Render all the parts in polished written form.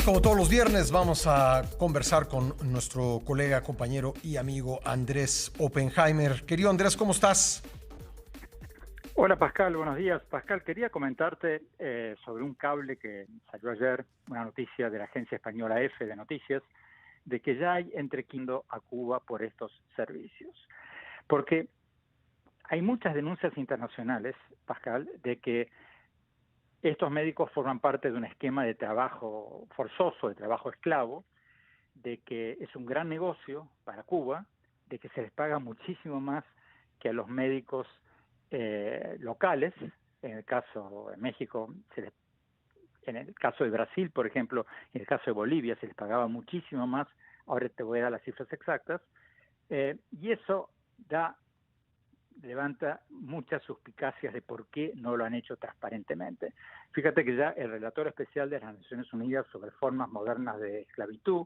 Como todos los viernes, vamos a conversar con nuestro colega, compañero y amigo Andrés Oppenheimer. Querido Andrés, ¿cómo estás? Hola Pascal, buenos días. Pascal, quería comentarte sobre un cable que salió ayer, una noticia de la agencia española EFE de Noticias, de que ya hay entrequindo a Cuba por estos servicios. Porque hay muchas denuncias internacionales, Pascal, de que estos médicos forman parte de un esquema de trabajo forzoso, de trabajo esclavo, de que es un gran negocio para Cuba, de que se les paga muchísimo más que a los médicos locales. En el caso de México, en el caso de Brasil, por ejemplo, en el caso de Bolivia se les pagaba muchísimo más. Ahora te voy a dar las cifras exactas. Y eso levanta muchas suspicacias de por qué no lo han hecho transparentemente. Fíjate que ya el relator especial de las Naciones Unidas sobre formas modernas de esclavitud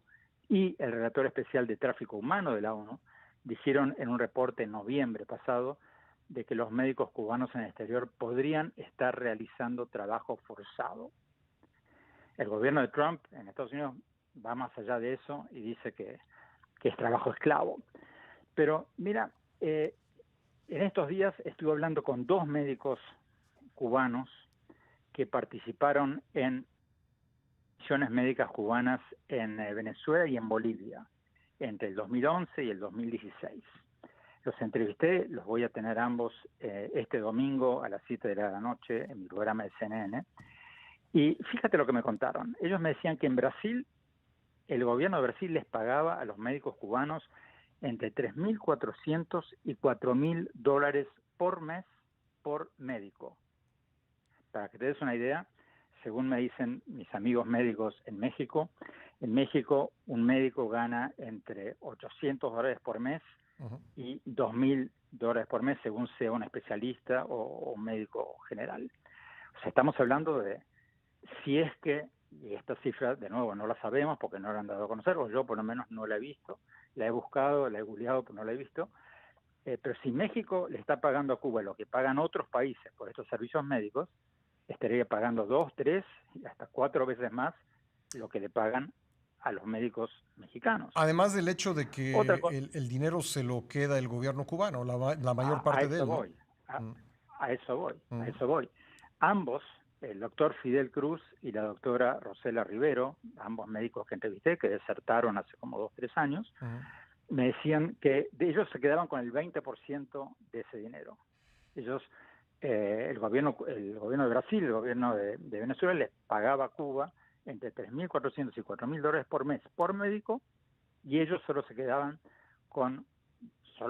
y el relator especial de tráfico humano de la ONU dijeron en un reporte en noviembre pasado de que los médicos cubanos en el exterior podrían estar realizando trabajo forzado. El gobierno de Trump en Estados Unidos va más allá de eso y dice que es trabajo esclavo. Pero mira, en estos días estuve hablando con dos médicos cubanos que participaron en misiones médicas cubanas en Venezuela y en Bolivia entre el 2011 y el 2016. Los entrevisté, los voy a tener ambos este domingo a las 7 de la noche en mi programa de CNN. Y fíjate lo que me contaron. Ellos me decían que en Brasil, el gobierno de Brasil les pagaba a los médicos cubanos entre $3.400 y $4.000 por mes por médico. Para que te des una idea, según me dicen mis amigos médicos en México un médico gana entre $800 por mes y $2.000 por mes, según sea un especialista o un médico general. O sea, estamos hablando de, si es que, y esta cifra, de nuevo, no la sabemos porque no la han dado a conocer, o yo por lo menos no la he visto, la he buscado, la he googleado, pero no la he visto. Pero si México le está pagando a Cuba lo que pagan otros países por estos servicios médicos, estaría pagando 2, 3 y hasta 4 veces más lo que le pagan a los médicos mexicanos. Además del hecho de Otra que cosa, el dinero se lo queda el gobierno cubano, la mayor a parte de eso él, ¿no? voy, Mm, a eso voy, a mm, eso voy. Ambos, el doctor Fidel Cruz y la doctora Rosela Rivero, ambos médicos que entrevisté, que desertaron hace como 2, 3 años, mm. me decían que ellos se quedaban con el 20% de ese dinero. Ellos, el gobierno de Brasil, el gobierno de Venezuela les pagaba a Cuba entre $3.400 y $4.000 por mes por médico, y ellos solo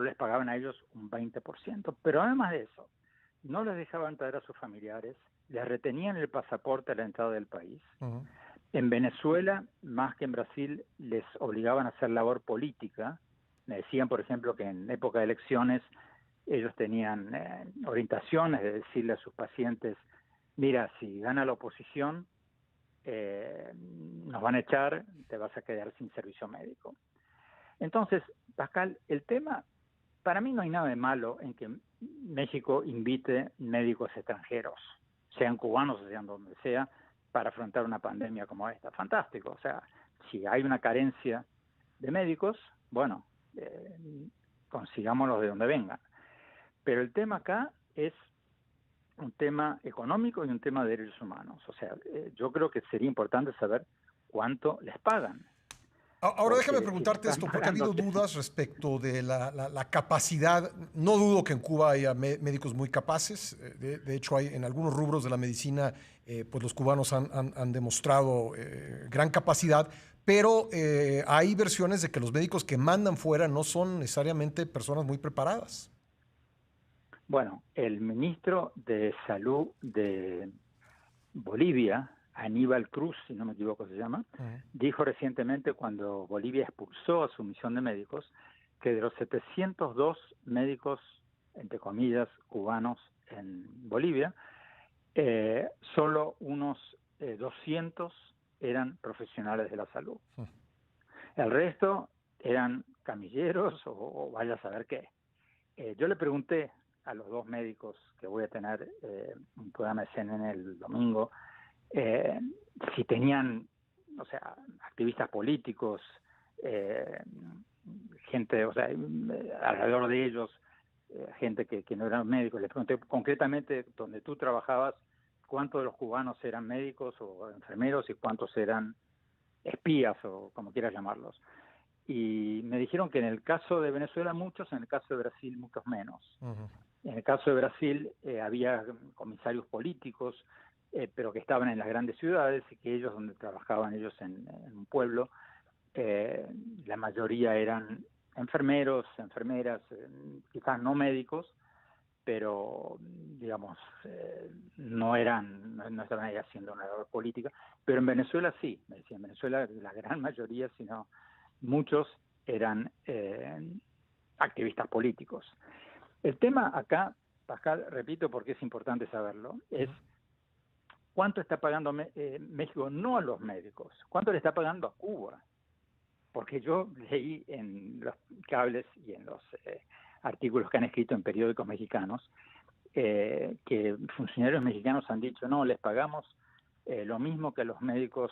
les pagaban a ellos un 20%. Pero además de eso, no les dejaban traer a sus familiares, les retenían el pasaporte a la entrada del país. En Venezuela, más que en Brasil, les obligaban a hacer labor política. Me decían, por ejemplo, que en época de elecciones ellos tenían orientaciones de decirle a sus pacientes, mira, si gana la oposición, nos van a echar, te vas a quedar sin servicio médico. Entonces, Pascal, el tema, para mí no hay nada de malo en que México invite médicos extranjeros, sean cubanos o sean donde sea, para afrontar una pandemia como esta. Fantástico. O sea, si hay una carencia de médicos, bueno, consigámoslos de donde vengan. Pero el tema acá es un tema económico y un tema de derechos humanos. O sea, yo creo que sería importante saber cuánto les pagan. Ahora déjame Porque si le preguntarte están esto, porque ha pagando... habido dudas respecto de la capacidad. No dudo que en Cuba haya médicos muy capaces. De hecho, hay en algunos rubros de la medicina, pues los cubanos han demostrado gran capacidad, pero hay versiones de que los médicos que mandan fuera no son necesariamente personas muy preparadas. Bueno, el ministro de Salud de Bolivia, Aníbal Cruz, si no me equivoco se llama, dijo recientemente cuando Bolivia expulsó a su misión de médicos que de los 702 médicos, entre comillas, cubanos en Bolivia, solo unos 200 eran profesionales de la salud. El resto eran camilleros o vaya a saber qué. Yo le pregunté a los dos médicos que voy a tener un programa de CNN el domingo, si tenían o sea, activistas políticos, gente, o sea, alrededor de ellos, gente que no eran médicos. Les pregunté concretamente, donde tú trabajabas, cuántos de los cubanos eran médicos o enfermeros y cuántos eran espías o como quieras llamarlos. Y me dijeron que en el caso de Venezuela muchos, en el caso de Brasil muchos menos. Ujú. En el caso de Brasil había comisarios políticos, pero que estaban en las grandes ciudades y que ellos, donde trabajaban ellos en un pueblo, la mayoría eran enfermeros, enfermeras, quizás no médicos, pero digamos no estaban ahí haciendo una labor política. Pero en Venezuela sí, me decían, en Venezuela la gran mayoría, si no muchos, eran activistas políticos. El tema acá, Pascal, repito porque es importante saberlo, es cuánto está pagando México, no a los médicos, cuánto le está pagando a Cuba. Porque yo leí en los cables y en los artículos que han escrito en periódicos mexicanos que funcionarios mexicanos han dicho, no, les pagamos lo mismo que a los médicos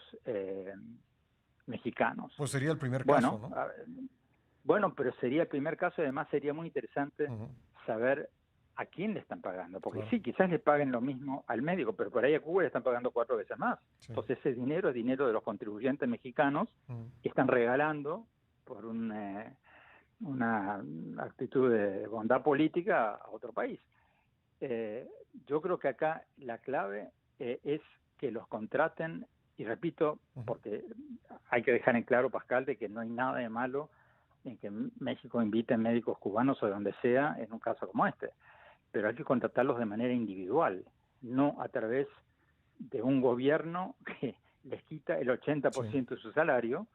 mexicanos. Pues sería el primer caso, Bueno, ¿no? bueno, pero sería el primer caso y además sería muy interesante saber a quién le están pagando. Porque Claro. sí, quizás le paguen lo mismo al médico, pero por ahí a Cuba le están pagando 4 veces más. Sí. Entonces ese dinero es dinero de los contribuyentes mexicanos que están regalando por una actitud de bondad política a otro país. Yo creo que acá la clave es que los contraten, y repito, porque hay que dejar en claro, Pascal, de que no hay nada de malo en que México invite médicos cubanos o de donde sea en un caso como este, pero hay que contratarlos de manera individual, no a través de un gobierno que les quita el 80% de su salario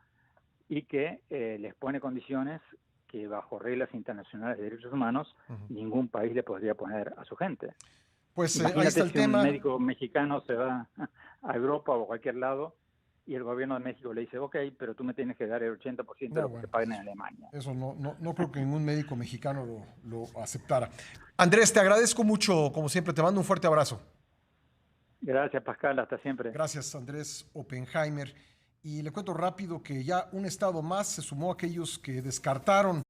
y que les pone condiciones que bajo reglas internacionales de derechos humanos ningún país le podría poner a su gente. Pues ahí Imagínate está el si un tema. médico mexicano se va a Europa o a cualquier lado y el gobierno de México le dice, ok, pero tú me tienes que dar el 80% de No, lo que te bueno, paguen pues en Alemania. eso no creo que ningún médico mexicano lo aceptara. Andrés, te agradezco mucho, como siempre, te mando un fuerte abrazo. Gracias, Pascal, hasta siempre. Gracias, Andrés Oppenheimer. Y le cuento rápido que ya un estado más se sumó a aquellos que descartaron